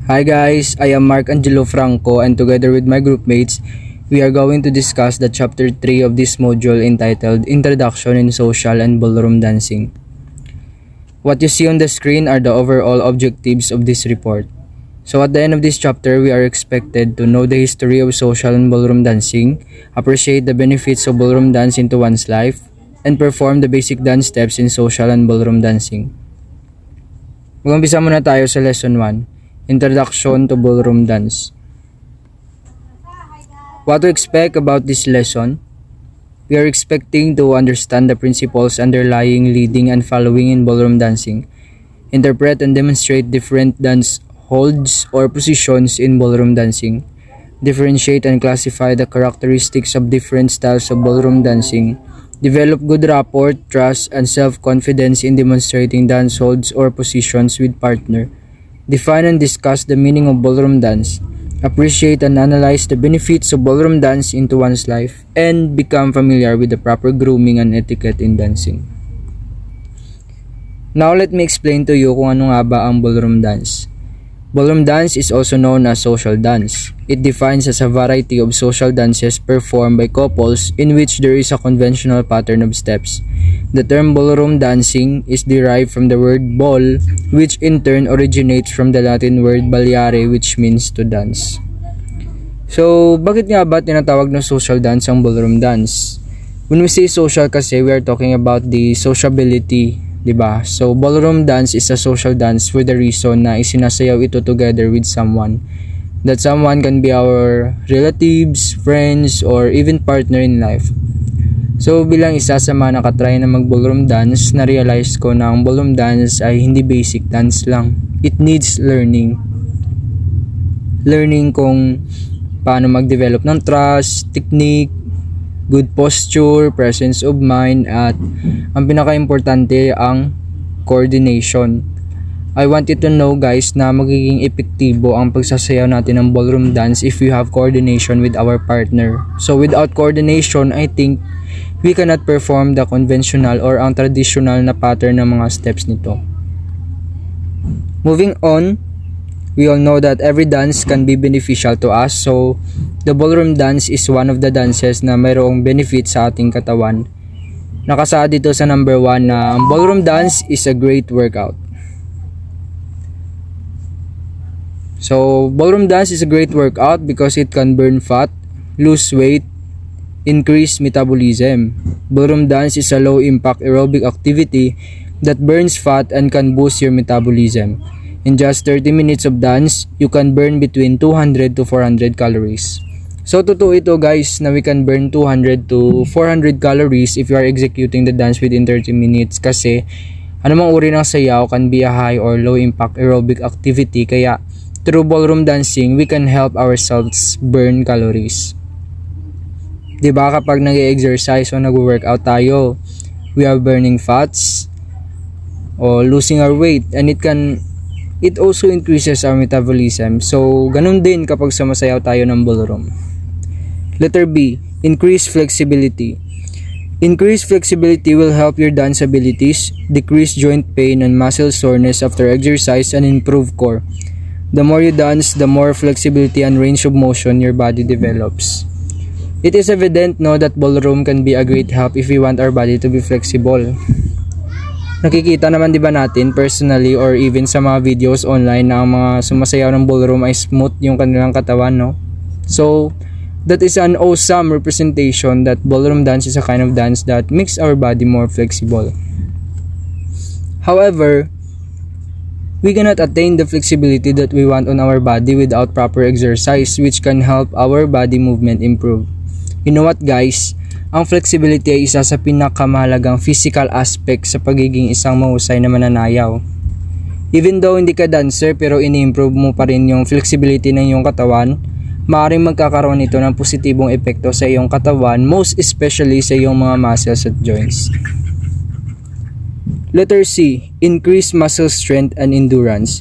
Hi guys, I am Mark Angelo Franco and together with my groupmates, we are going to discuss the chapter 3 of this module entitled Introduction in Social and Ballroom Dancing. What you see on the screen are the overall objectives of this report. So at the end of this chapter, we are expected to know the history of social and ballroom dancing, appreciate the benefits of ballroom dance into one's life, and perform the basic dance steps in social and ballroom dancing. Mag-umpisa muna tayo sa Lesson 1. Introduction to Ballroom Dance. What to expect about this lesson? We are expecting to understand the principles underlying leading and following in ballroom dancing, interpret and demonstrate different dance holds or positions in ballroom dancing, differentiate and classify the characteristics of different styles of ballroom dancing, develop good rapport, trust, and self-confidence in demonstrating dance holds or positions with partner, define and discuss the meaning of ballroom dance, appreciate and analyze the benefits of ballroom dance into one's life, and become familiar with the proper grooming and etiquette in dancing. Now let me explain to you kung ano nga ba ang ballroom dance. Ballroom dance is also known as social dance. It defines as a variety of social dances performed by couples in which there is a conventional pattern of steps. The term ballroom dancing is derived from the word ball, which in turn originates from the Latin word ballare, which means to dance. So, bakit nga ba tinatawag na social dance ang ballroom dance? When we say social kasi, we are talking about the sociability, diba? So, ballroom dance is a social dance for the reason na isinasayaw ito together with someone. That someone can be our relatives, friends, or even partner in life. So, bilang isa sa mga nakatry na mag-ballroom dance, na-realize ko na ang ballroom dance ay hindi basic dance lang. It needs learning. Learning kung paano mag-develop ng trust, technique, good posture, presence of mind, at ang pinaka-importante ang coordination. I want you to know guys na magiging epektibo ang pagsasayaw natin ng ballroom dance if we have coordination with our partner. So without coordination, I think we cannot perform the conventional or ang traditional na pattern ng mga steps nito. Moving on, we all know that every dance can be beneficial to us. So the ballroom dance is one of the dances na mayroong benefit sa ating katawan. Nakasaad dito sa number 1 na ang ballroom dance is a great workout. So, ballroom dance is a great workout because it can burn fat, lose weight, increase metabolism. Ballroom dance is a low-impact aerobic activity that burns fat and can boost your metabolism. In just 30 minutes of dance, you can burn between 200 to 400 calories. So, totoo ito guys na we can burn 200 to 400 calories if you are executing the dance within 30 minutes kasi anumang uri ng sayaw can be a high or low-impact aerobic activity kaya through ballroom dancing, we can help ourselves burn calories. Diba kapag nag-exercise o nag-workout tayo, we are burning fats or losing our weight and it also increases our metabolism. So, ganun din kapag sumasayaw tayo ng ballroom. Letter B, increase flexibility. Increased flexibility will help your dance abilities, decrease joint pain and muscle soreness after exercise, and improve core. The more you dance, the more flexibility and range of motion your body develops. It is evident no that ballroom can be a great help if we want our body to be flexible. Nakikita naman 'di ba natin personally or even sa mga videos online na ang mga sumasayaw ng ballroom ay smooth yung kanilang katawan, no? So, that is an awesome representation that ballroom dance is a kind of dance that makes our body more flexible. However, we cannot attain the flexibility that we want on our body without proper exercise which can help our body movement improve. You know what guys? Ang flexibility ay isa sa pinakamahalagang physical aspect sa pagiging isang mahusay na mananayaw. Even though hindi ka dancer pero ini-improve mo pa rin yung flexibility ng iyong katawan, maaaring magkakaroon ito ng positibong epekto sa iyong katawan, most especially sa iyong mga muscles at joints. Letter C, increase muscle strength and endurance.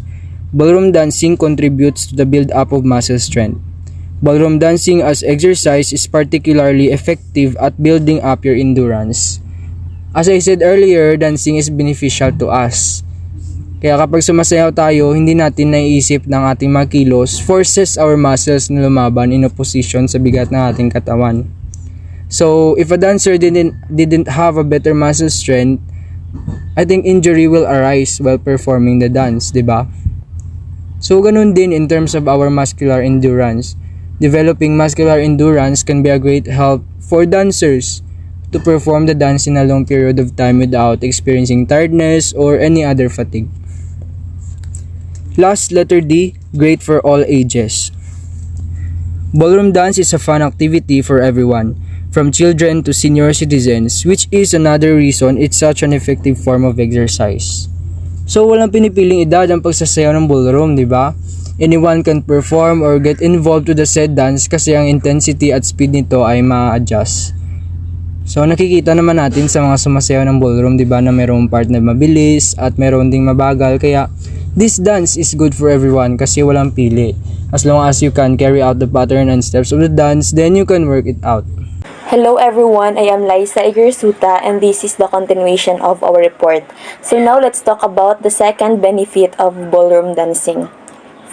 Ballroom dancing contributes to the build-up of muscle strength. Ballroom dancing as exercise is particularly effective at building up your endurance. As I said earlier, dancing is beneficial to us. Kaya kapag sumasayaw tayo, hindi natin naiisip ng ating mga kilos, forces our muscles na lumaban in opposition sa bigat ng ating katawan. So, if a dancer didn't have a better muscle strength, I think injury will arise while performing the dance, di ba? So, ganun din in terms of our muscular endurance. Developing muscular endurance can be a great help for dancers to perform the dance in a long period of time without experiencing tiredness or any other fatigue. Last, letter D, great for all ages. Ballroom dance is a fun activity for everyone, from children to senior citizens, which is another reason it's such an effective form of exercise. So, walang pinipiling edad ang pagsasayaw ng ballroom, di ba? Anyone can perform or get involved to the said dance kasi ang intensity at speed nito ay ma-adjust. So, nakikita naman natin sa mga sumasayaw ng ballroom, di ba, na mayroong part na mabilis at mayroong ding mabagal. Kaya, this dance is good for everyone kasi walang pili. As long as you can carry out the pattern and steps of the dance, then you can work it out. Hello everyone, I am Liza Igursuta and this is the continuation of our report. So now let's talk about the second benefit of ballroom dancing.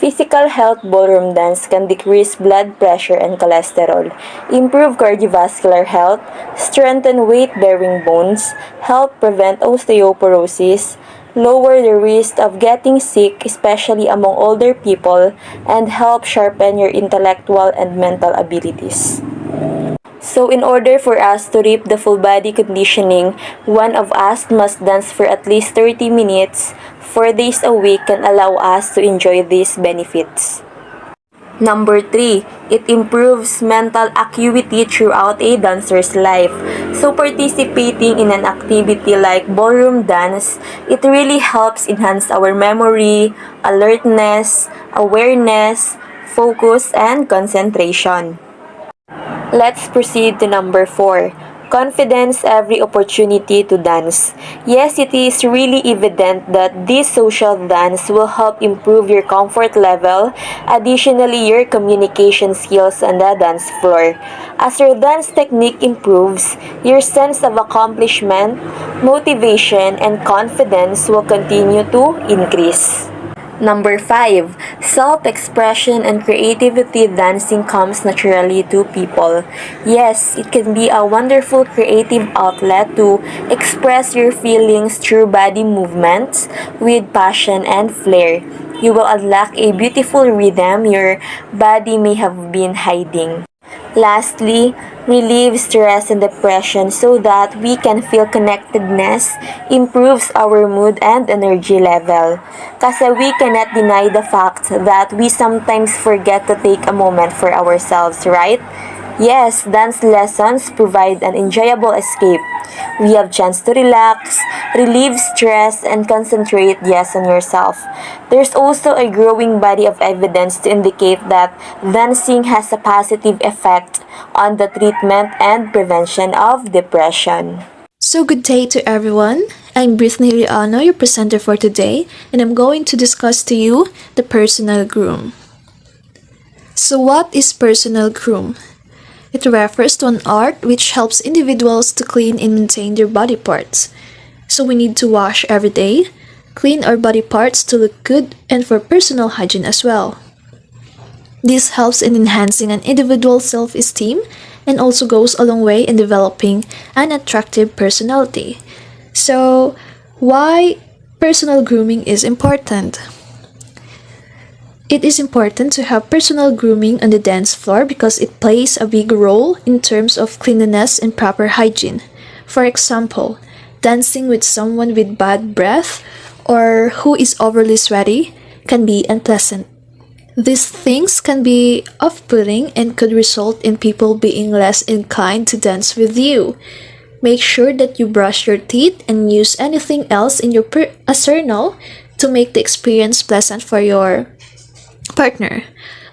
Physical health ballroom dance can decrease blood pressure and cholesterol, improve cardiovascular health, strengthen weight-bearing bones, help prevent osteoporosis, lower the risk of getting sick, especially among older people, and help sharpen your intellectual and mental abilities. So in order for us to reap the full body conditioning, one of us must dance for at least 30 minutes. 4 days a week can allow us to enjoy these benefits. Number 3, it improves mental acuity throughout a dancer's life. So participating in an activity like ballroom dance, it really helps enhance our memory, alertness, awareness, focus, and concentration. Let's proceed to number 4. Confidence every opportunity to dance. Yes, it is really evident that this social dance will help improve your comfort level, additionally your communication skills on the dance floor. As your dance technique improves, your sense of accomplishment, motivation, and confidence will continue to increase. Number 5, self-expression and creativity dancing comes naturally to people. Yes, it can be a wonderful creative outlet to express your feelings through body movements with passion and flair. You will unlock a beautiful rhythm your body may have been hiding. Lastly, relieve stress and depression so that we can feel connectedness, improves our mood and energy level. Kasi we cannot deny the fact that we sometimes forget to take a moment for ourselves, right? Yes, dance lessons provide an enjoyable escape. We have chance to relax, relieve stress, and concentrate on yourself. There's also a growing body of evidence to indicate that dancing has a positive effect on the treatment and prevention of depression. So good day to everyone. I'm Brittany Riano, your presenter for today, and I'm going to discuss to you the personal groom. So what is personal groom? It refers to an art which helps individuals to clean and maintain their body parts. So we need to wash every day, clean our body parts to look good, and for personal hygiene as well. This helps in enhancing an individual's self-esteem and also goes a long way in developing an attractive personality. So, why personal grooming is important? It is important to have personal grooming on the dance floor because it plays a big role in terms of cleanliness and proper hygiene. For example, dancing with someone with bad breath or who is overly sweaty can be unpleasant. These things can be off-putting and could result in people being less inclined to dance with you. Make sure that you brush your teeth and use anything else in your arsenal to make the experience pleasant for your partner.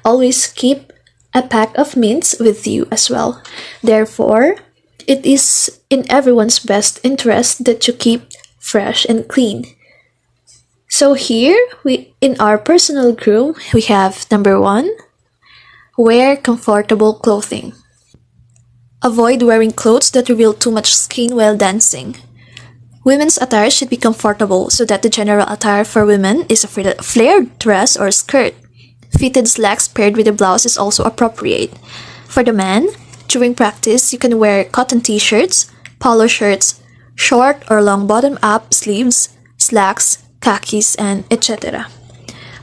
Always keep a pack of mints with you as well. Therefore, it is in everyone's best interest that you keep fresh and clean. So here, in our personal groom, we have number 1, wear comfortable clothing. Avoid wearing clothes that reveal too much skin while dancing. Women's attire should be comfortable so that the general attire for women is a flared dress or skirt. Fitted slacks paired with a blouse is also appropriate. For the man, during practice, you can wear cotton t-shirts, polo shirts, short or long bottom-up sleeves, slacks, khakis, and etc.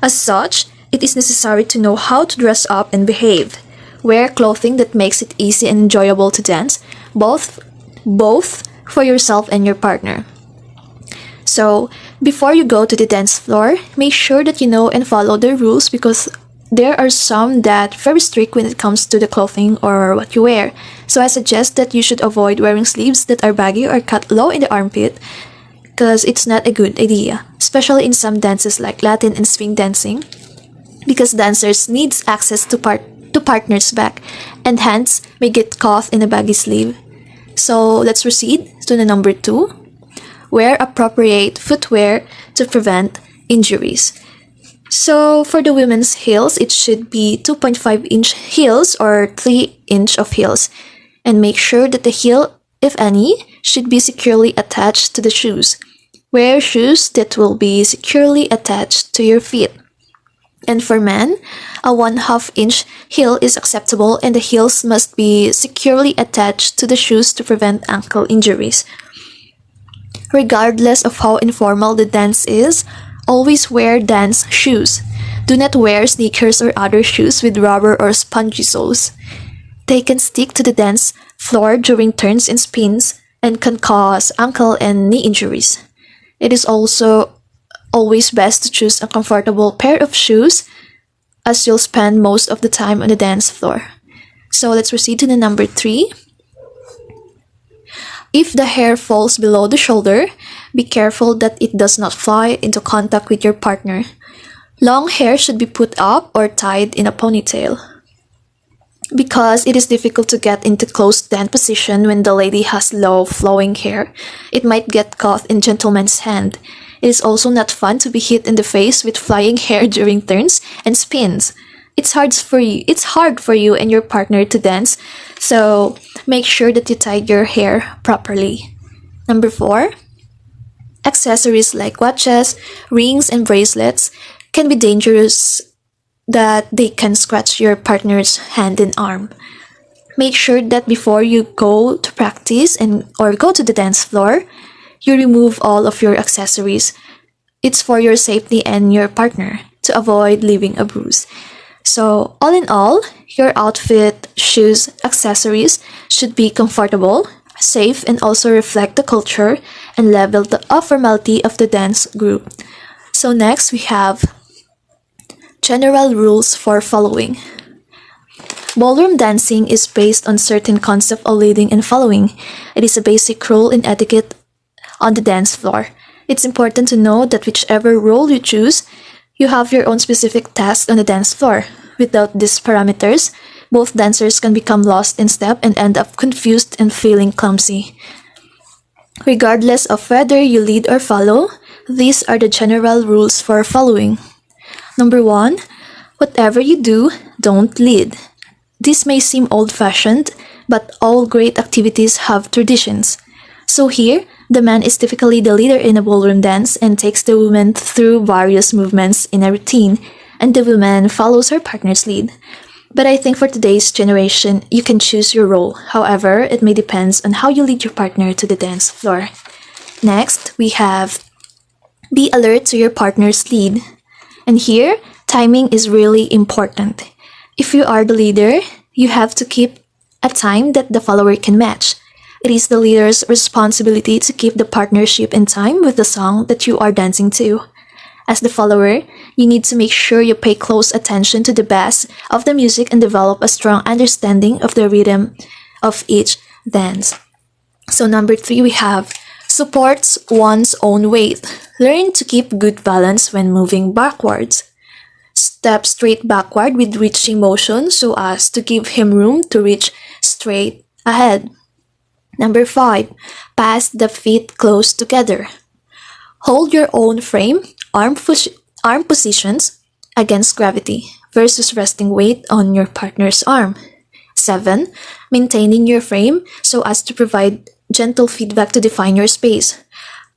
As such, it is necessary to know how to dress up and behave. Wear clothing that makes it easy and enjoyable to dance, both for yourself and your partner. So, before you go to the dance floor, make sure that you know and follow the rules because there are some that are very strict when it comes to the clothing or what you wear. So I suggest that you should avoid wearing sleeves that are baggy or cut low in the armpit because it's not a good idea, especially in some dances like Latin and swing dancing, because dancers needs access to partner's back and hands may get caught in a baggy sleeve. So let's proceed to the number 2. Wear appropriate footwear to prevent injuries. So for the women's heels, it should be 2.5-inch heels or 3-inch of heels. And make sure that the heel, if any, should be securely attached to the shoes. Wear shoes that will be securely attached to your feet. And for men, a 1/2-inch heel is acceptable and the heels must be securely attached to the shoes to prevent ankle injuries. Regardless of how informal the dance is, always wear dance shoes. Do not wear sneakers or other shoes with rubber or spongy soles. They can stick to the dance floor during turns and spins and can cause ankle and knee injuries. It is also always best to choose a comfortable pair of shoes as you'll spend most of the time on the dance floor. So let's proceed to the number 3. If the hair falls below the shoulder, be careful that it does not fly into contact with your partner. Long hair should be put up or tied in a ponytail. Because it is difficult to get into close stand position when the lady has low flowing hair, it might get caught in gentleman's hand. It is also not fun to be hit in the face with flying hair during turns and spins. It's hard for you and your partner to dance, so make sure that you tie your hair properly. Number 4. Accessories like watches, rings, and bracelets can be dangerous that they can scratch your partner's hand and arm. Make sure that before you go to practice or go to the dance floor, you remove all of your accessories. It's for your safety and your partner to avoid leaving a bruise. So, all in all, your outfit, shoes, accessories should be comfortable, safe, and also reflect the culture and level of formality of the dance group. So next, we have general rules for following. Ballroom dancing is based on certain concept of leading and following. It is a basic rule in etiquette on the dance floor. It's important to know that whichever role you choose, you have your own specific task on the dance floor. Without these parameters, both dancers can become lost in step and end up confused and feeling clumsy. Regardless of whether you lead or follow, these are the general rules for following. Number 1, whatever you do, don't lead. This may seem old-fashioned, but all great activities have traditions. So here, the man is typically the leader in a ballroom dance and takes the woman through various movements in a routine, and the woman follows her partner's lead. But I think for today's generation, you can choose your role. However, it may depend on how you lead your partner to the dance floor. Next, we have be alert to your partner's lead. And here, timing is really important. If you are the leader, you have to keep a time that the follower can match. It is the leader's responsibility to keep the partnership in time with the song that you are dancing to. As the follower, you need to make sure you pay close attention to the bass of the music and develop a strong understanding of the rhythm of each dance. So number 3, we have supports one's own weight. Learn to keep good balance when moving backwards. Step straight backward with reaching motion so as to give him room to reach straight ahead. Number 5, pass the feet close together. Hold your own frame, arm positions against gravity versus resting weight on your partner's arm. 7, maintaining your frame so as to provide gentle feedback to define your space.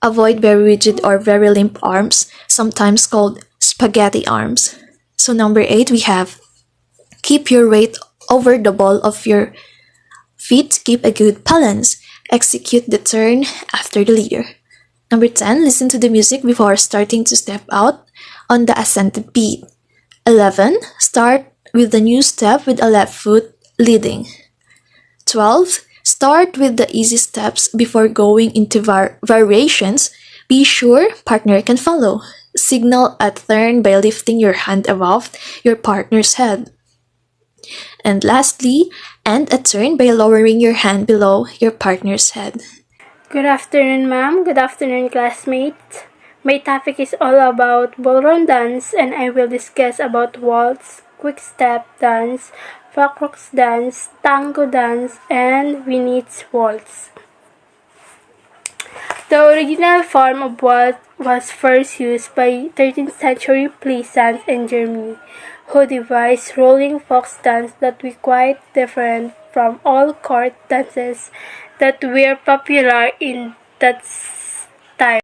Avoid very rigid or very limp arms, sometimes called spaghetti arms. So number 8, we have keep your weight over the ball of your feet, keep a good balance. Execute the turn after the leader. Number 10, listen to the music before starting to step out on the ascended beat. 11, start with the new step with a left foot leading. 12, start with the easy steps before going into variations. Be sure partner can follow. Signal a turn by lifting your hand above your partner's head. And lastly, end a turn by lowering your hand below your partner's head. Good afternoon, ma'am. Good afternoon, classmates. My topic is all about ballroom dance, and I will discuss about waltz, quick step dance, foxtrot dance, tango dance, and Viennese waltz. The original form of waltz was first used by 13th century peasants in Germany, who devised rolling fox dance that were quite different from all court dances that were popular in that time.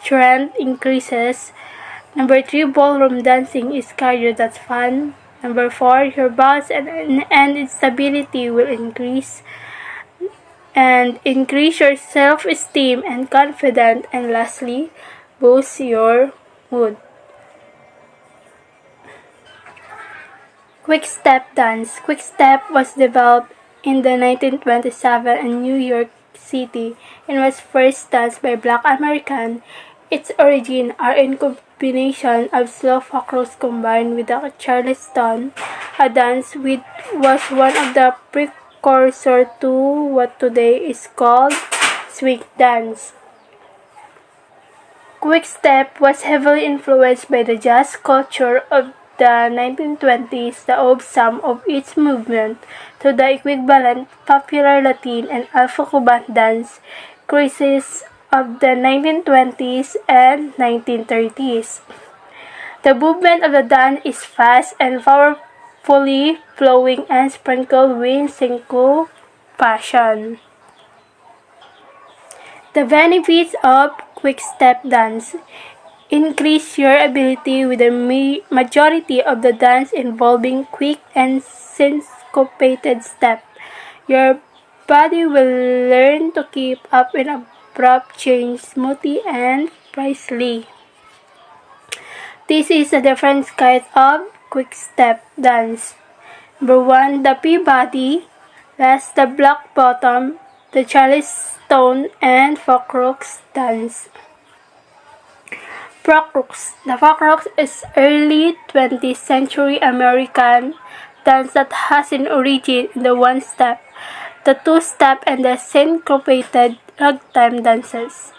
Strength increases. Number 3, ballroom dancing is cardio that's fun. Number 4, your balance and stability will increase. And increase your self-esteem and confidence. And lastly, boost your mood. Quick step dance. Quick step was developed in the 1927 in New York City and was first danced by Black Americans. Its origins are in combination of slow foxtrot combined with the Charleston, a dance which was one of the precursors to what today is called swing dance. Quickstep was heavily influenced by the jazz culture of the 1920s that owed some of its movement to the equivalent popular Latin and Afro-Cuban dance crazes of the 1920s and 1930s. The movement of the dance is fast and powerfully flowing and sprinkled with syncopation. The benefits of quick step dance increase your ability with the majority of the dance involving quick and syncopated step. Your body will learn to keep up in abrupt change smoothly and precisely. This is a different kind of quick step dance. Number 1, the P-body, that's the block bottom, the Charleston, and foxtrot dance. The foxtrot is early 20th century American dance that has an origin in the one-step, the two-step, and the syncopated ragtime dances.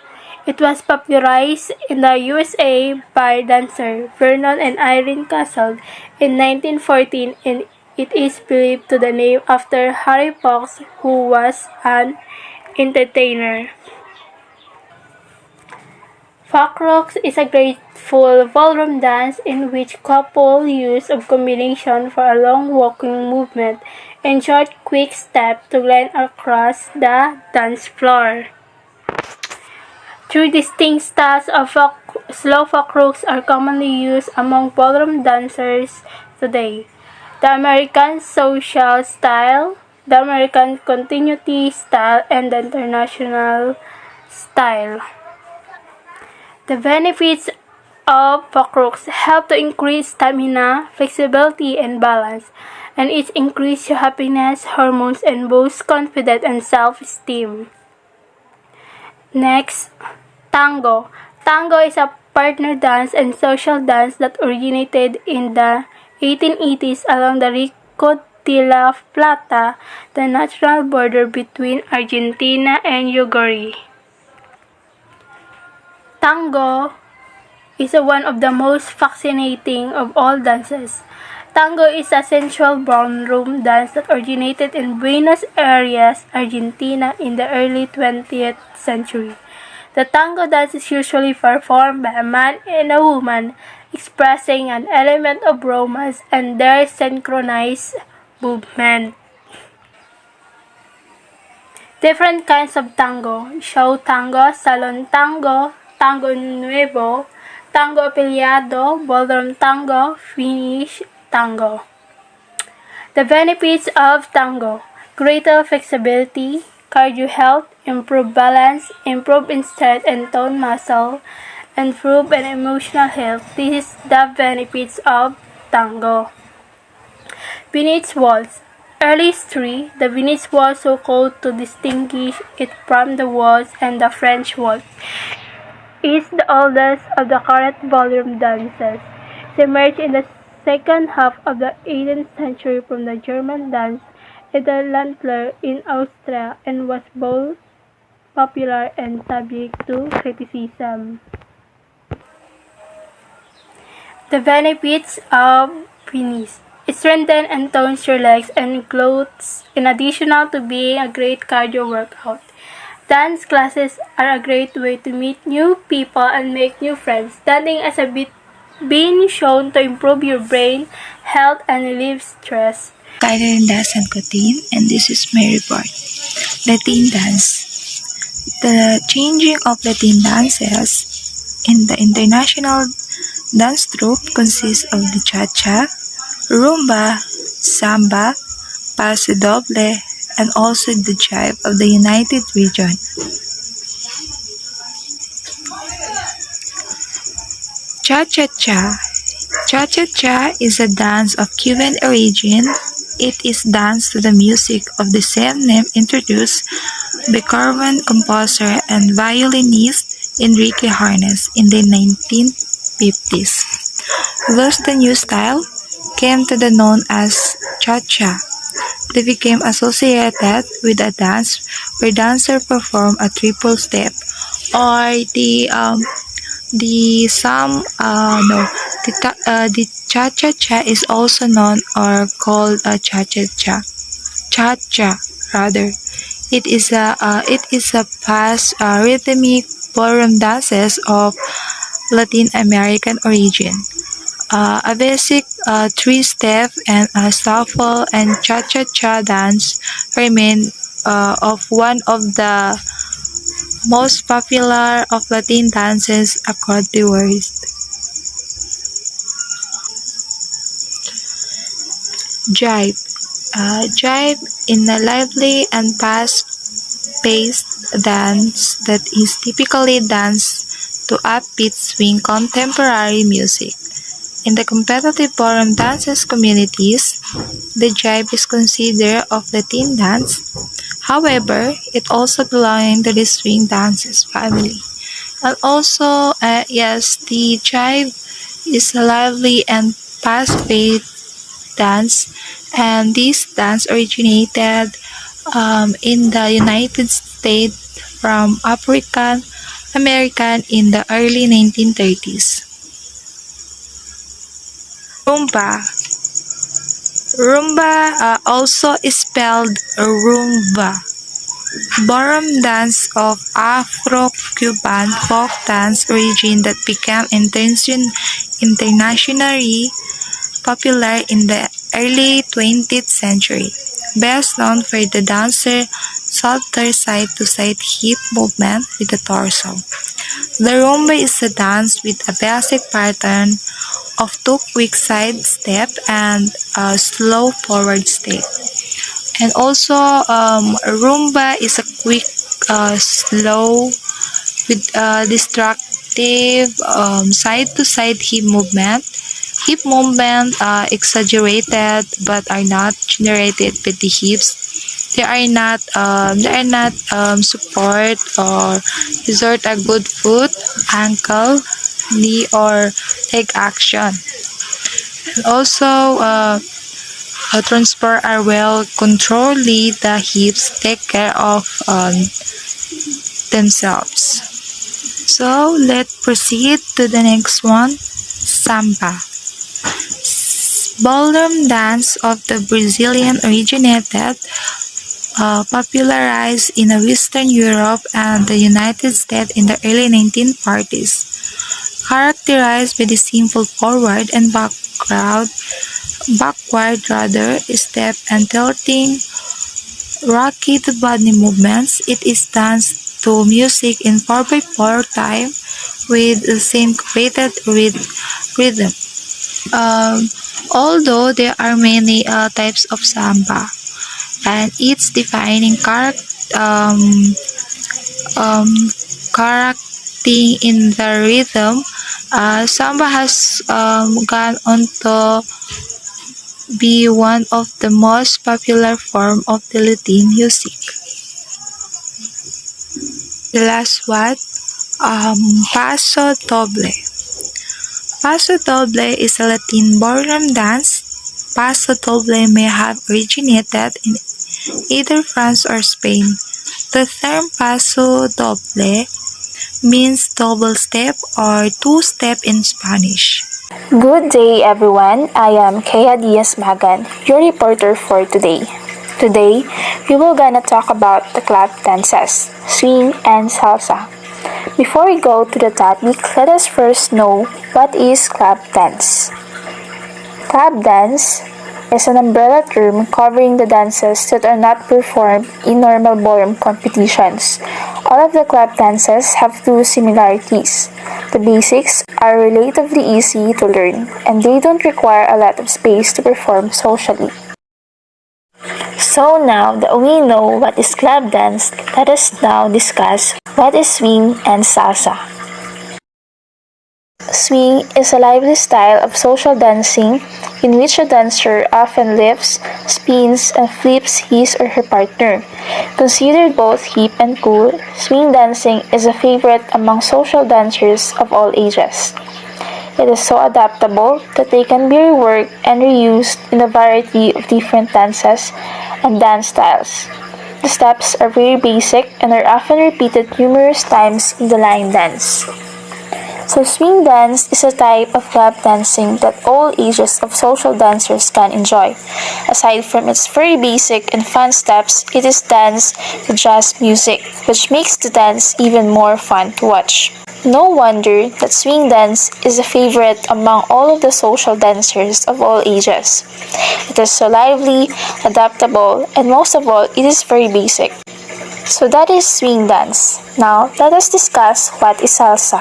It was popularized in the USA by dancer Vernon and Irene Castle in 1914, and it is believed to the name after Harry Fox, who was an entertainer. Foxtrot is a graceful ballroom dance in which couple use of combination for a long walking movement and short quick step to glide across the dance floor. Three distinct styles of slow foxtrots are commonly used among ballroom dancers today: the American social style, the American continuity style, and the international style. The benefits of foxtrots help to increase stamina, flexibility, and balance, and it increases your happiness hormones and boosts confidence and self-esteem. Next, Tango. Tango is a partner dance and social dance that originated in the 1880s along the Rico de la Plata, the natural border between Argentina and Uruguay. Tango is one of the most fascinating of all dances. Tango is a sensual ballroom dance that originated in Buenos Aires, Argentina in the early 20th century. The tango dance is usually performed by a man and a woman, expressing an element of romance and their synchronized movement. Different kinds of tango: show tango, salon tango, tango nuevo, tango apiliado, ballroom tango, Finnish tango. The benefits of tango: greater flexibility, cardio health, improve balance, improve in strength and tone muscle, improve and emotional health. This is the benefits of tango. Venice waltz. Early history, the Venice waltz was called to distinguish it from the waltz, and the French waltz is the oldest of the current ballroom dances. It emerged in the second half of the 18th century from the German dance Niederländer in Austria and was both popular and subject to criticism. The benefits of Venice. It strengthens and tones your legs and glutes in addition to being a great cardio workout. Dance classes are a great way to meet new people and make new friends. Dancing has been shown to improve your brain health and relieve stress. Title in Dance and Cotin, and this is my report. Latin dance. The changing of Latin dances in the international dance troupe consists of the ChaCha, Rumba, Samba, Paso Doble, and also the Jive of the United Region. ChaCha. ChaCha is a dance of Cuban origin. It is danced to the music of the same name introduced by Cuban composer and violinist Enrique Harnes in the 1950s. Thus the new style came to be known as ChaCha. They became associated with a dance where dancers perform a triple step or the cha-cha-cha is also known or called a cha-cha-cha. Cha-cha, rather. It is a fast rhythmic ballroom dances of Latin American origin. A basic three-step and a shuffle and cha-cha-cha dance remain of one of the most popular of Latin dances across the world. Jive. Jive in a lively and fast-paced dance that is typically danced to upbeat swing contemporary music. In the competitive ballroom dances communities, the jive is considered of Latin dance. However, it also belongs to the swing dances family. And also, yes, the jive is a lively and fast-paced dance, and this dance originated in the United States from African American in the early 1930s. Rumba. Rumba, also spelled rumba. Ballroom dance of Afro-Cuban folk dance origin that became internationally popular in the early 20th century. Best known for the dancer salter side-to-side hip movement with the torso. The rumba is a dance with a basic pattern of 2 quick side step and a slow forward step. And also, rumba is a quick, slow, with destructive side-to-side hip movement. Hip movement exaggerated but are not generated with the hips. support or resort a good foot, ankle, knee, or leg action. Also, transport are well controlled. The hips take care of themselves. So let's proceed to the next one, samba. Ballroom dance of the Brazilian originated, popularized in Western Europe and the United States in the early 1940s, characterized by the simple forward and backward rudder step and tilting rocky to body movements. It is danced to music in 4/4 time with a syncopated rhythm. Although there are many types of samba, and its defining character in the rhythm, samba has gone on to be one of the most popular form of the Latin music. The last one, Paso Doble. Paso Doble is a Latin ballroom dance. Paso Doble may have originated in either France or Spain. The term Paso Doble means double step or two-step in Spanish. Good day, everyone. I am Kea Diaz-Magan, your reporter for today. Today, we will gonna talk about the club dances, swing, and salsa. Before we go to the topic, let us first know what is club dance. Club dance is an umbrella term covering the dances that are not performed in normal ballroom competitions. All of the club dances have two similarities. The basics are relatively easy to learn, and they don't require a lot of space to perform socially. So now that we know what is club dance, let us now discuss what is swing and salsa. Swing is a lively style of social dancing in which a dancer often lifts, spins, and flips his or her partner. Considered both hip and cool, swing dancing is a favorite among social dancers of all ages. It is so adaptable that they can be reworked and reused in a variety of different dances and dance styles. The steps are very basic and are often repeated numerous times in the line dance. So swing dance is a type of club dancing that all ages of social dancers can enjoy. Aside from its very basic and fun steps, it is danced with jazz music, which makes the dance even more fun to watch. No wonder that swing dance is a favorite among all of the social dancers of all ages. It is so lively, adaptable, and most of all, it is very basic. So that is swing dance. Now, let us discuss what is salsa.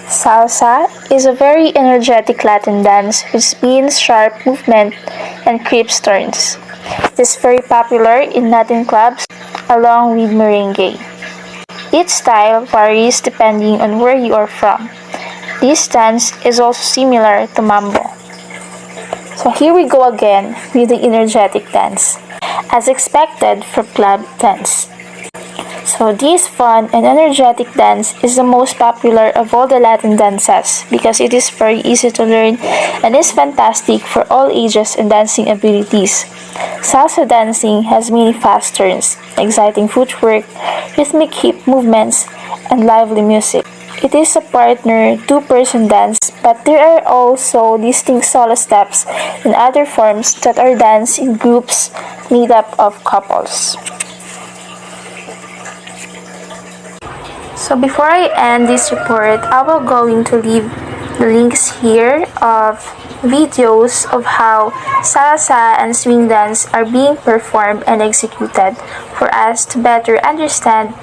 Salsa is a very energetic Latin dance with spins, sharp movement, and crisp turns. It is very popular in Latin clubs along with merengue. Each style varies depending on where you are from. This dance is also similar to mambo. So here we go again with the energetic dance, as expected for club dance. So this fun and energetic dance is the most popular of all the Latin dances because it is very easy to learn and is fantastic for all ages and dancing abilities. Salsa dancing has many fast turns, exciting footwork, rhythmic hip movements, and lively music. It is a partner, two-person dance, but there are also distinct solo steps and other forms that are danced in groups made up of couples. So before I end this report, I will going to leave the links here of videos of how salsa and swing dance are being performed and executed for us to better understand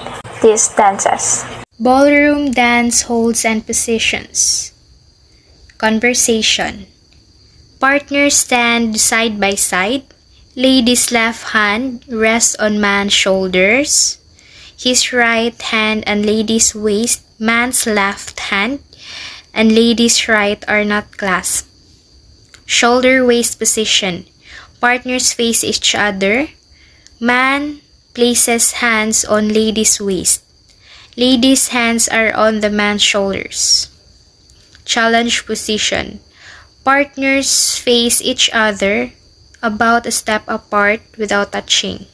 these dances. Ballroom dance holds and positions. Conversation. Partners stand side by side. Lady's left hand rests on man's shoulders. His right hand and lady's waist, man's left hand and lady's right are not clasped. Shoulder waist position. Partners face each other. Man places hands on lady's waist. Lady's hands are on the man's shoulders. Challenge position. Partners face each other about a step apart without touching.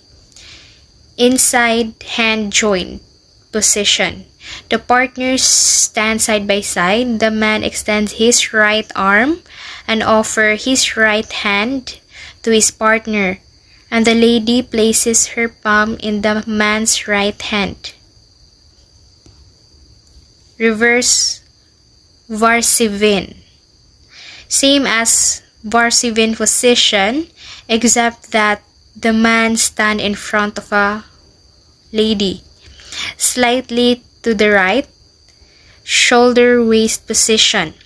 Inside hand joint position. The partners stand side by side. The man extends his right arm and offers his right hand to his partner, and the lady places her palm in the man's right hand. Reverse Varsivin. Same as Varsivin position, except that the man stands in front of a lady, slightly to the right. Shoulder waist position.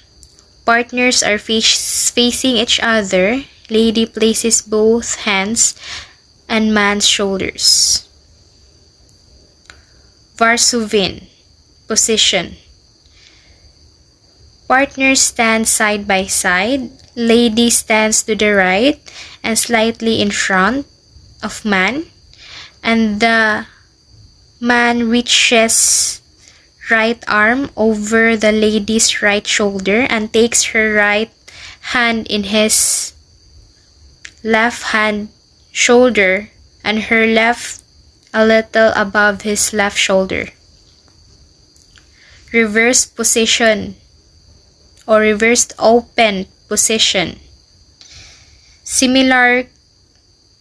Partners are facing each other. Lady places both hands on man's shoulders. Varsuvin position. Partners stand side by side. Lady stands to the right and slightly in front of man, and the man reaches right arm over the lady's right shoulder and takes her right hand in his left hand shoulder and her left a little above his left shoulder. Reverse position or reversed open position. Similar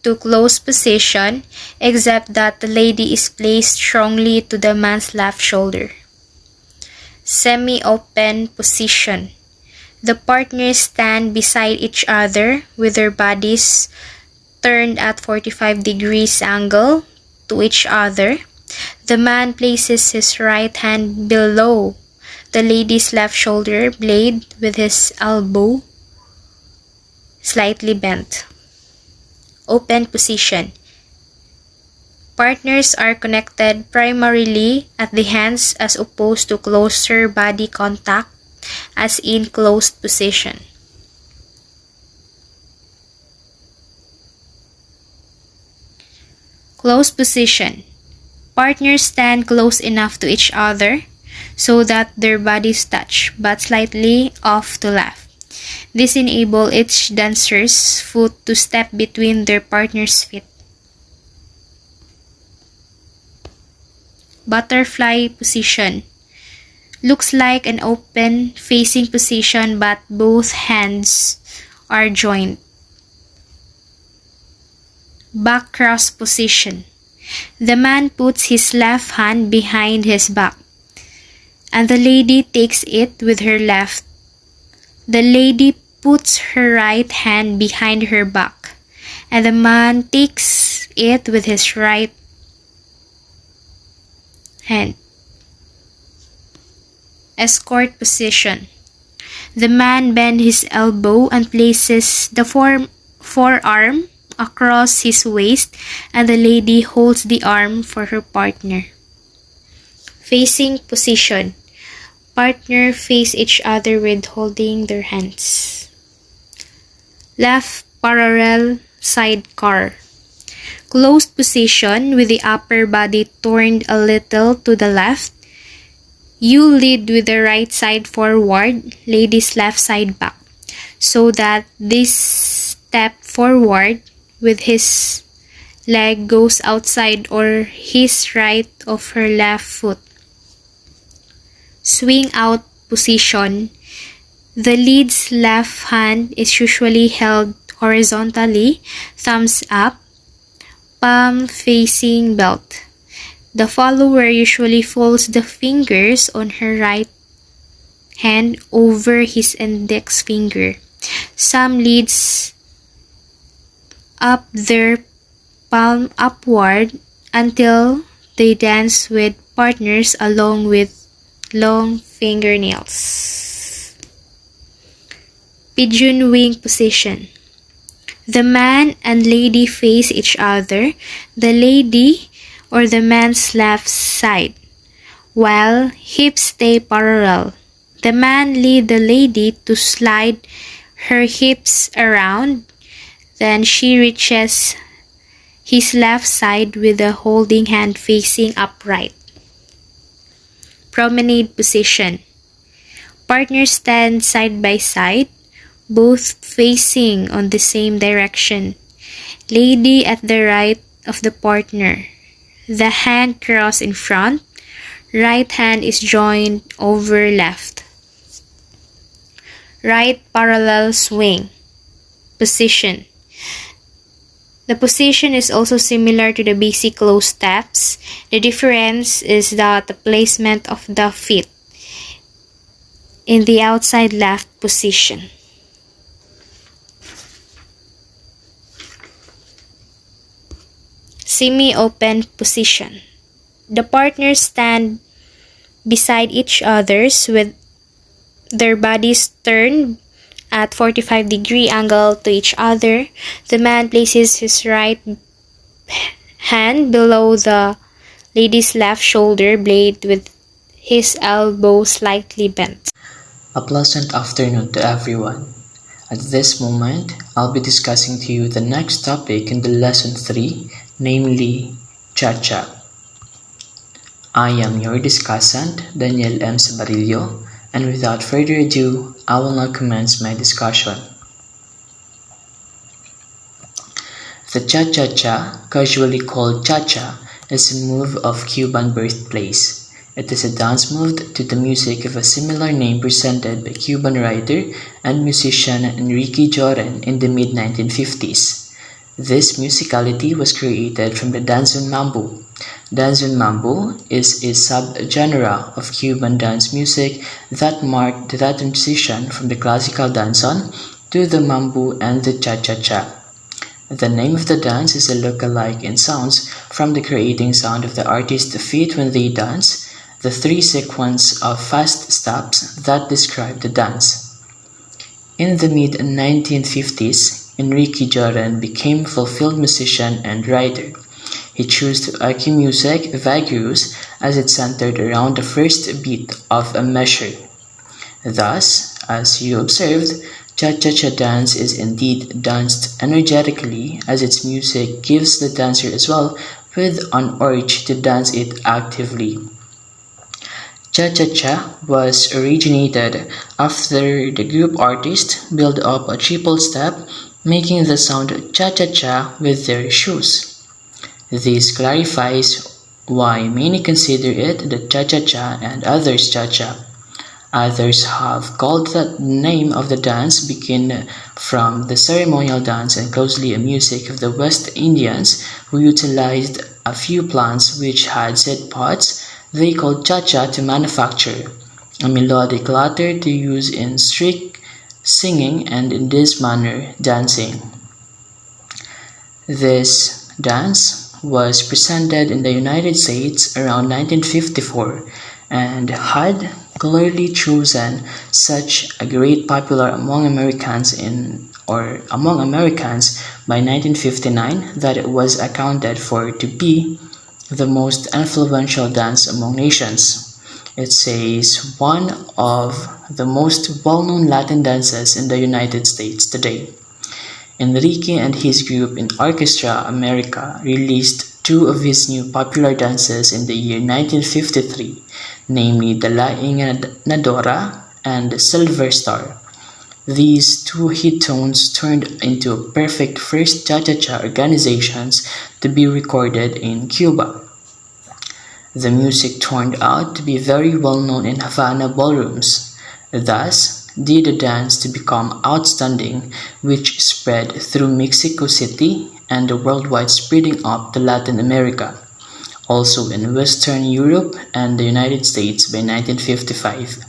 to closed position, except that the lady is placed strongly to the man's left shoulder. Semi-open position. The partners stand beside each other with their bodies turned at 45 degrees angle to each other. The man places his right hand below the lady's left shoulder blade with his elbow slightly bent. Open position. Partners are connected primarily at the hands as opposed to closer body contact as in closed position. Closed position. Partners stand close enough to each other so that their bodies touch but slightly off to left. This enables each dancer's foot to step between their partner's feet. Butterfly position. Looks like an open facing position but both hands are joined. Back cross position. The man puts his left hand behind his back, and the lady takes it with her left. The lady puts her right hand behind her back, and the man takes it with his right hand. Escort position. The man bends his elbow and places the forearm across his waist, and the lady holds the arm for her partner. Facing position. Partner face each other with holding their hands. Left parallel sidecar. Closed position with the upper body turned a little to the left. You lead with the right side forward, lady's left side back, so that this step forward with his leg goes outside or his right of her left foot. Swing out position. The lead's left hand is usually held horizontally, thumbs up, palm facing belt. The follower usually folds the fingers on her right hand over his index finger. Some leads up their palm upward until they dance with partners along with long fingernails. Pigeon wing position. The man and lady face each other, the lady or the man's left side, while hips stay parallel. The man leads the lady to slide her hips around. Then she reaches his left side with the holding hand facing upright. Promenade position. Partners stand side by side, both facing on the same direction. Lady at the right of the partner. The hand crossed in front. Right hand is joined over left. Right parallel swing. Position. The position is also similar to the basic close steps. The difference is that the placement of the feet in the outside left position. Semi-open position. The partners stand beside each other with their bodies turned at 45-degree angle to each other. The man places his right hand below the lady's left shoulder blade with his elbow slightly bent. A pleasant afternoon to everyone. At this moment, I'll be discussing to you the next topic in the lesson 3, namely ChaCha. I am your discussant, Daniel M. Sabarillo, and without further ado, I will now commence my discussion. The Cha-Cha-Cha, casually called ChaCha, is a move of Cuban birthplace. It is a dance move to the music of a similar name presented by Cuban writer and musician Enrique Joren in the mid-1950s. This musicality was created from the danzón mambo. Danzón mambo is a subgenre of Cuban dance music that marked the transition from the classical danzón to the mambo and the cha-cha-cha. The name of the dance is a look-alike in sounds from the creating sound of the artist's feet when they dance, the 3 sequence of fast steps that describe the dance. In the mid-1950s, Enrique Joren became a fulfilled musician and writer. He chose to argue music vigorous as it centered around the first beat of a measure. Thus, as you observed, Cha-Cha-Cha dance is indeed danced energetically as its music gives the dancer as well with an urge to dance it actively. Cha-Cha-Cha was originated after the group artists built up a triple step, making the sound cha-cha-cha with their shoes. This clarifies why many consider it the cha-cha-cha and others cha-cha. Others have called the name of the dance begin from the ceremonial dance and closely a music of the West Indians who utilized a few plants which had said pots they called cha-cha to manufacture, a melodic latter to use in strict singing and in this manner dancing. This dance was presented in the United States around 1954 and had clearly chosen such a great popular among Americans by 1959 that it was accounted for to be the most influential dance among nations. It says one of the most well-known Latin dances in the United States today. Enrique and his group in Orchestra America released 2 of his new popular dances in the year 1953, namely the La Inganadora and Silver Star. These 2 hit tones turned into perfect first cha-cha-cha organizations to be recorded in Cuba. The music turned out to be very well known in Havana ballrooms, thus did the dance to become outstanding, which spread through Mexico City and the worldwide spreading up to Latin America, also in Western Europe and the United States by 1955.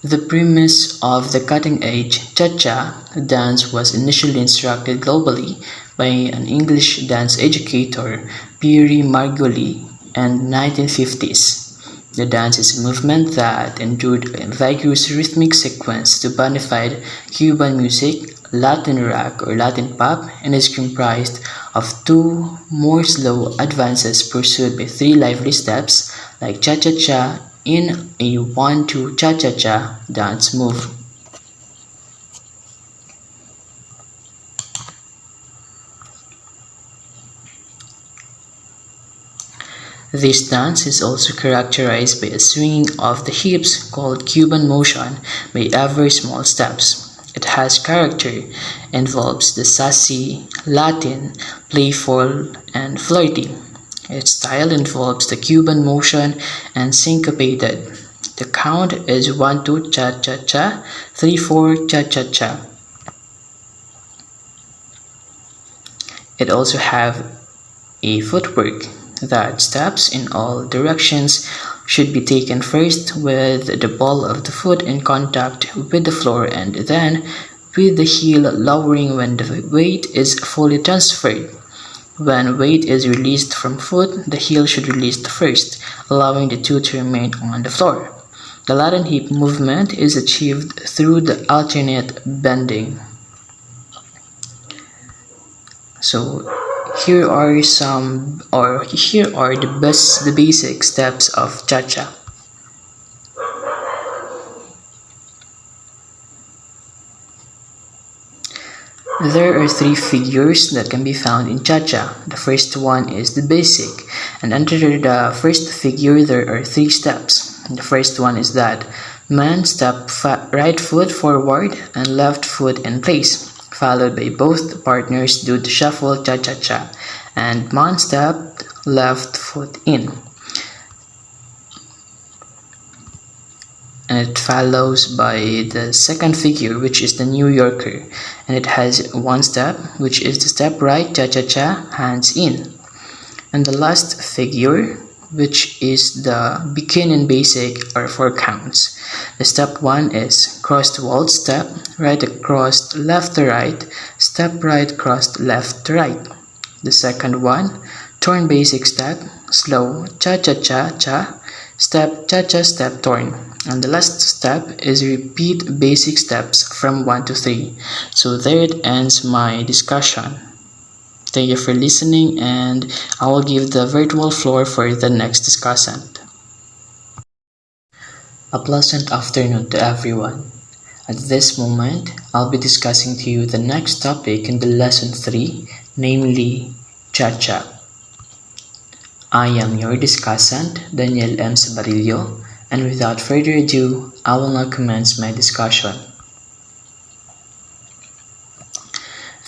The premise of the cutting-edge cha-cha dance was initially instructed globally by an English dance educator, Pierre Margoli, in the 1950s. The dance is a movement that endured a vigorous rhythmic sequence to bona-fide Cuban music, Latin rock or Latin pop, and is comprised of 2 more slow advances pursued by 3 lively steps like cha-cha-cha in a 1-2 cha-cha-cha dance move. This dance is also characterized by a swinging of the hips called Cuban motion by ever small steps. It has character, involves the sassy, Latin, playful, and flirty. Its style involves the Cuban motion and syncopated. The count is 1-2 cha-cha-cha, 3-4 cha-cha-cha. It also have a footwork that steps in all directions should be taken first with the ball of the foot in contact with the floor and then with the heel lowering when the weight is fully transferred. When weight is released from foot, the heel should release first, allowing the two to remain on the floor. The Latin hip movement is achieved through the alternate bending. So here are the basic steps of cha-cha. There are three figures that can be found in cha-cha. The first one is the basic, and under the first figure there are three steps. The first one is that man step right foot forward and left foot in place, followed by both partners do the shuffle cha-cha-cha, and man step left foot in. And it follows by the second figure, which is the New Yorker, and it has one step, which is the step right cha-cha-cha, hands in. And the last figure, which is the beginning basic, are 4 counts. The step 1 is crossed waltz step, right across left to right, step right crossed left to right. The second one, torn basic step, slow cha-cha-cha-cha, step cha-cha step torn. And the last step is repeat basic steps from 1 to 3. So there it ends my discussion. Thank you for listening, and I will give the virtual floor for the next discussant. A pleasant afternoon to everyone. At this moment, I'll be discussing to you the next topic in the lesson 3, namely ChaCha. I am your discussant, Daniel M. Sabarillo, and without further ado, I will now commence my discussion.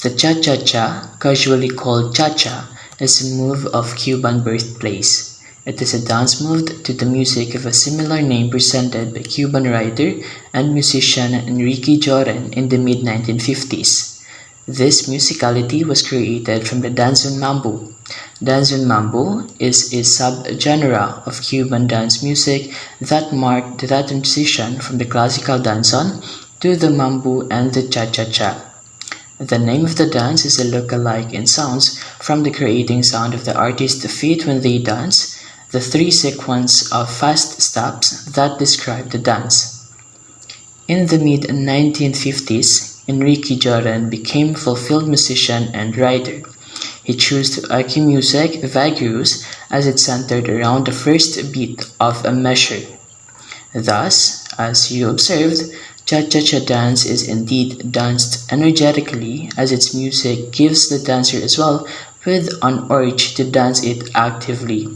The cha-cha-cha, casually called cha-cha, is a move of Cuban birthplace. It is a dance move to the music of a similar name presented by Cuban writer and musician Enrique Joren in the mid-1950s. This musicality was created from the danzón mambo. Danzón mambo is a subgenre of Cuban dance music that marked the transition from the classical danzón to the mambo and the cha-cha-cha. The name of the dance is a look-alike in sounds from the creating sound of the artist's feet when they dance, the 3 sequence of fast steps that describe the dance. In the mid-1950s, Enrique Joren became a fulfilled musician and writer. He chose to argue music vigorous as it centered around the first beat of a measure. Thus, as you observed, cha-cha-cha dance is indeed danced energetically as its music gives the dancer as well with an urge to dance it actively.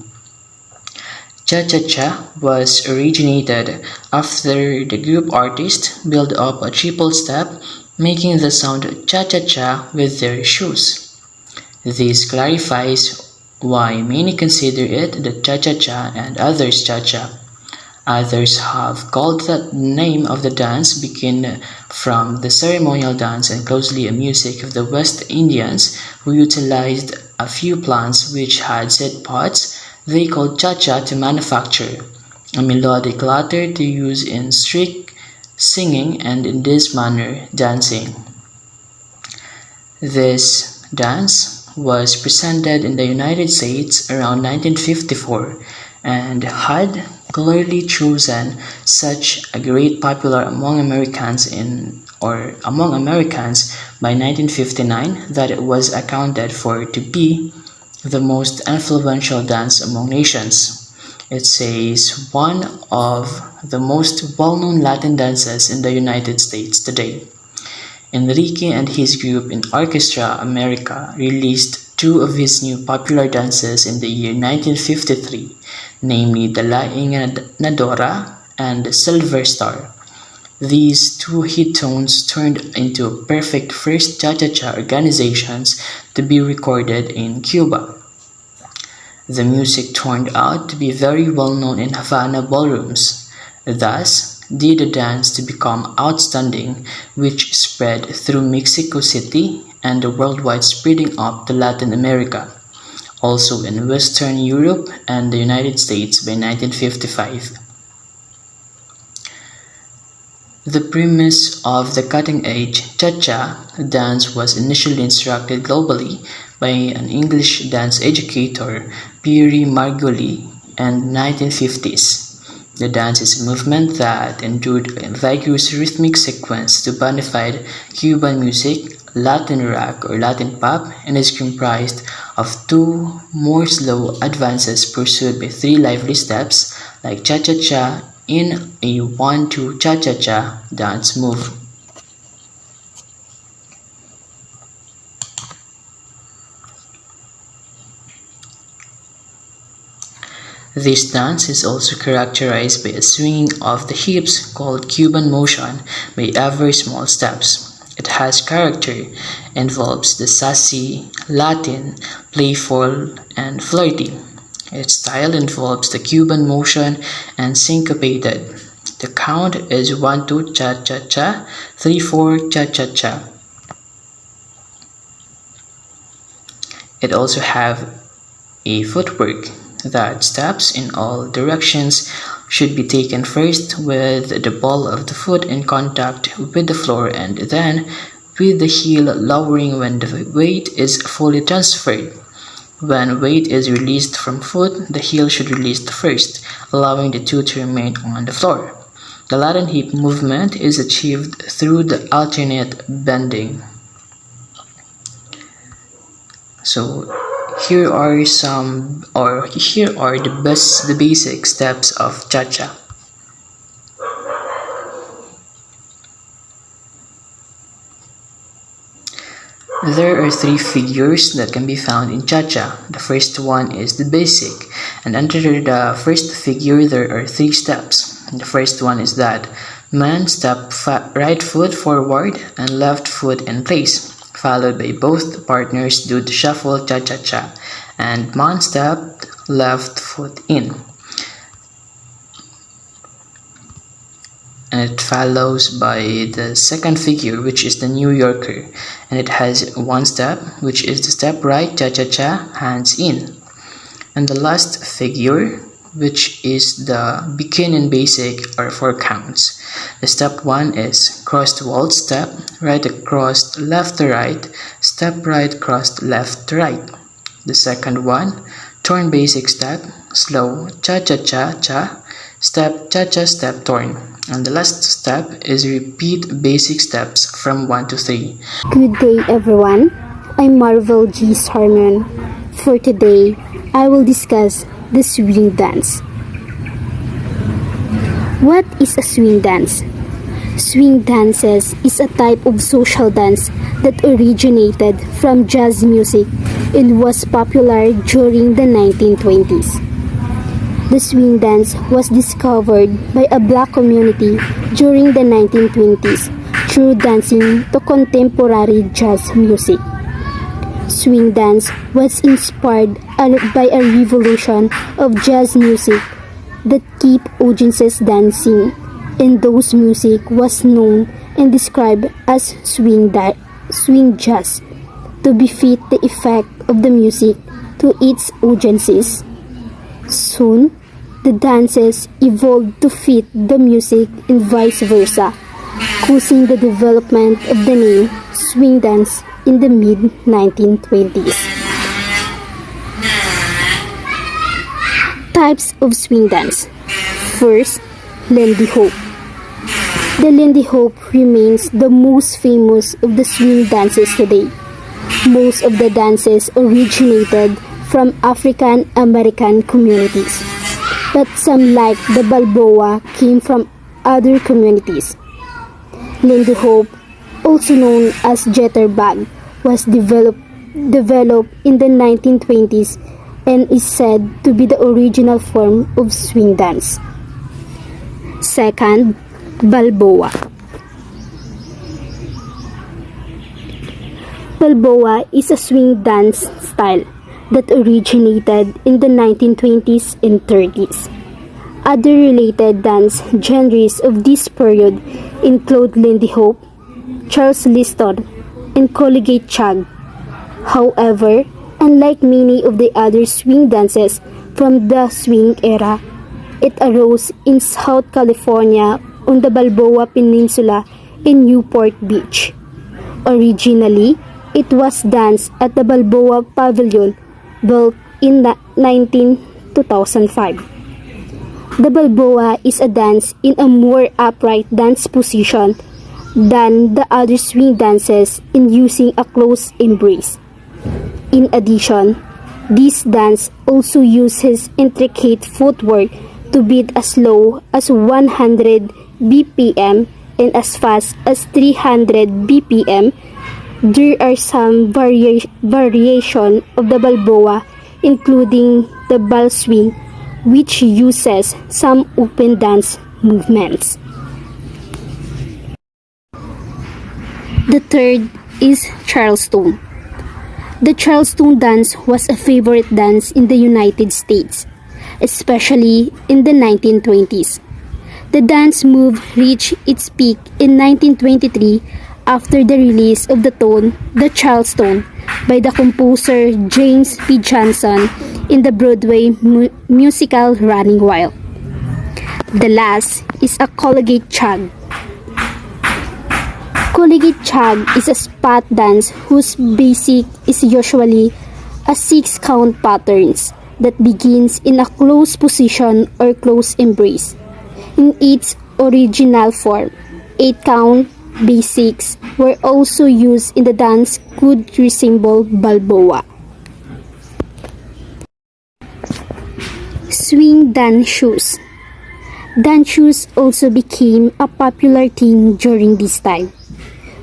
Cha-cha-cha was originated after the group artists built up a triple step, making the sound cha-cha-cha with their shoes. This clarifies why many consider it the cha-cha-cha and others cha-cha. Others have called the name of the dance begin from the ceremonial dance and closely a music of the West Indians who utilized a few plants which had set pots they called cha-cha to manufacture, a melodic latter to use in strict singing and in this manner dancing. This dance was presented in the United States around 1954 and had clearly chosen such a great popular among Americans by 1959 that it was accounted for to be the most influential dance among nations. It says one of the most well-known Latin dances in the United States today. Enrique and his group in Orchestra America released two of his new popular dances in the year 1953, namely the La Inganadora and the Silver Star. These two hit tones turned into perfect first cha-cha-cha organizations to be recorded in Cuba. The music turned out to be very well known in Havana ballrooms, thus did the dance to become outstanding, which spread through Mexico City and the worldwide spreading up to Latin America, also in Western Europe and the United States by 1955. The premise of the cutting-edge cha-cha dance was initially instructed globally by an English dance educator, Pierre Margoli, in the 1950s. The dance is a movement that endured a vigorous rhythmic sequence to bona fide Cuban music, Latin rock or Latin pop, and is comprised of two more slow advances pursued by three lively steps like cha-cha-cha in a 1-2 cha-cha-cha dance move. This dance is also characterized by a swinging of the hips called Cuban motion by ever small steps. It has character, involves the sassy, Latin, playful, and flirty. Its style involves the Cuban motion and syncopated. The count is 1-2 cha-cha-cha, 3-4 cha-cha-cha. It also have a footwork that steps in all directions should be taken first with the ball of the foot in contact with the floor and then with the heel lowering when the weight is fully transferred. When weight is released from foot, the heel should release first, allowing the two to remain on the floor. The Latin hip movement is achieved through the alternate bending. So here are the basic steps of cha-cha. There are three figures that can be found in cha-cha. The first one is the basic, and under the first figure there are three steps. The first one is that man step right foot forward and left foot in place, followed by both partners do the shuffle cha-cha-cha, and man step left foot in. And it follows by the second figure, which is the New Yorker, and it has one step, which is the step right cha-cha-cha, hands in. And the last figure, which is the beginning basic, are 4 counts. The step 1 is crossed waltz step, right across left to right, step right crossed left to right. The second one, turn basic step, slow cha-cha-cha-cha, step cha-cha step turn. And the last step is repeat basic steps from 1 to 3. Good day everyone, I'm Marvel G. Sarman. For today, I will discuss the swing dance. What is a swing dance? Swing dances is a type of social dance that originated from jazz music and was popular during the 1920s. The swing dance was discovered by a black community during the 1920s through dancing to contemporary jazz music. Swing dance was inspired by a revolution of jazz music that kept audiences dancing, and those music was known and described as swing jazz to befit the effect of the music to its audiences. Soon, the dances evolved to fit the music and vice versa, causing the development of the name swing dance in the mid-1920s. Types of swing dance. First, Lindy Hop. The Lindy Hop remains the most famous of the swing dances today. Most of the dances originated from African American communities, but some like the Balboa came from other communities. Lindy Hop, also known as jitterbug, was developed developed in the 1920s and is said to be the original form of swing dance. Second, Balboa. Balboa is a swing dance style that originated in the 1920s and 30s. Other related dance genres of this period include Lindy Hop, Charles Liston, and Collegiate Chag. However, unlike many of the other swing dances from the swing era, it arose in South California on the Balboa Peninsula in Newport Beach. Originally, it was danced at the Balboa Pavilion, built in 2005. The Balboa is a dance in a more upright dance position than the other swing dances in using a close embrace. In addition, this dance also uses intricate footwork to beat as low as 100 BPM and as fast as 300 BPM. There are some variation of the Balboa, including the ball swing, which uses some open dance movements. The third is Charleston. The Charleston dance was a favorite dance in the United States, especially in the 1920s. The dance move reached its peak in 1923 after the release of the tune "The Charleston" by the composer James P. Johnson in the Broadway musical Running Wild. The last is a Collegiate Chag. Collegiate Chag is a spot dance whose basic is usually a 6-count patterns that begins in a close position or close embrace. In its original form, 8-count basics were also used in the dance could resemble Balboa. Swing dance shoes. Dance shoes also became a popular thing during this time,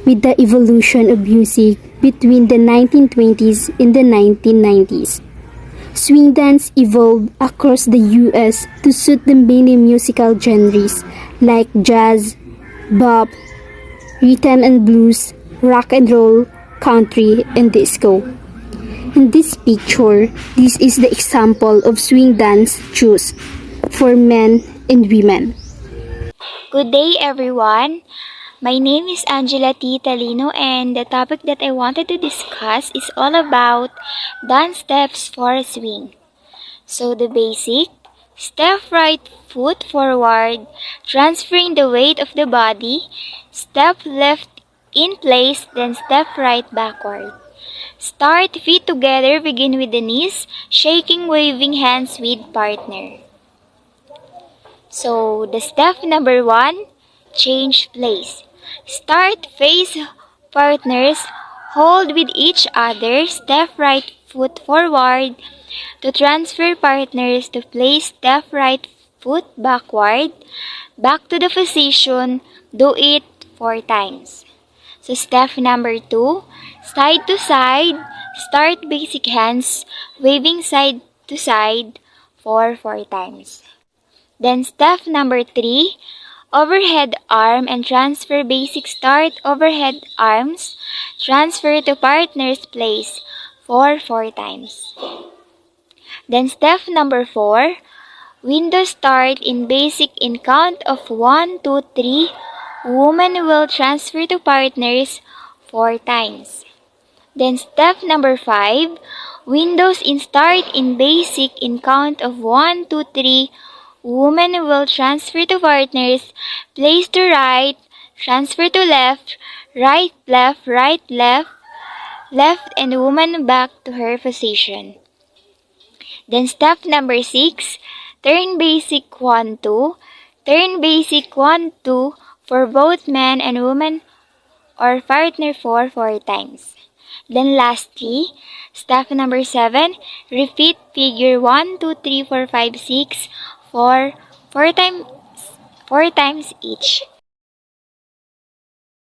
with the evolution of music between the 1920s and the 1990s. Swing dance evolved across the US to suit the many musical genres like jazz, bop, rhythm and blues, rock and roll, country, and disco. In this picture, this is the example of swing dance shoes for men and women. Good day, everyone. My name is Angela T. Talino, and the topic that I wanted to discuss is all about dance steps for a swing. So the basic: step right foot forward, transferring the weight of the body, step left in place, then step right backward. Start feet together, begin with the knees, shaking, waving hands with partner. So the step number 1, change place. Start face partners, hold with each other, step right foot forward. To transfer partners to place, step right foot backward, back to the position, do it 4 times. So step number 2, side to side, start basic hands, waving side to side for 4 times. Then step number 3, overhead arm and transfer basic start overhead arms, transfer to partner's place for 4 times. Then step number 4, window start in basic in count of 1, 2, 3. Woman will transfer to partners 4 times. Then step number 5, windows in start in basic in count of 1, 2, 3. Woman will transfer to partners, place to right, transfer to left, right, left, left, and woman back to her position. Then step number 6, turn basic 1, 2, turn basic 1, 2 for both men and woman or partner for 4 times. Then lastly, step number 7, repeat figure 1, 2, 3, 4, 5, 6 for 4 times each.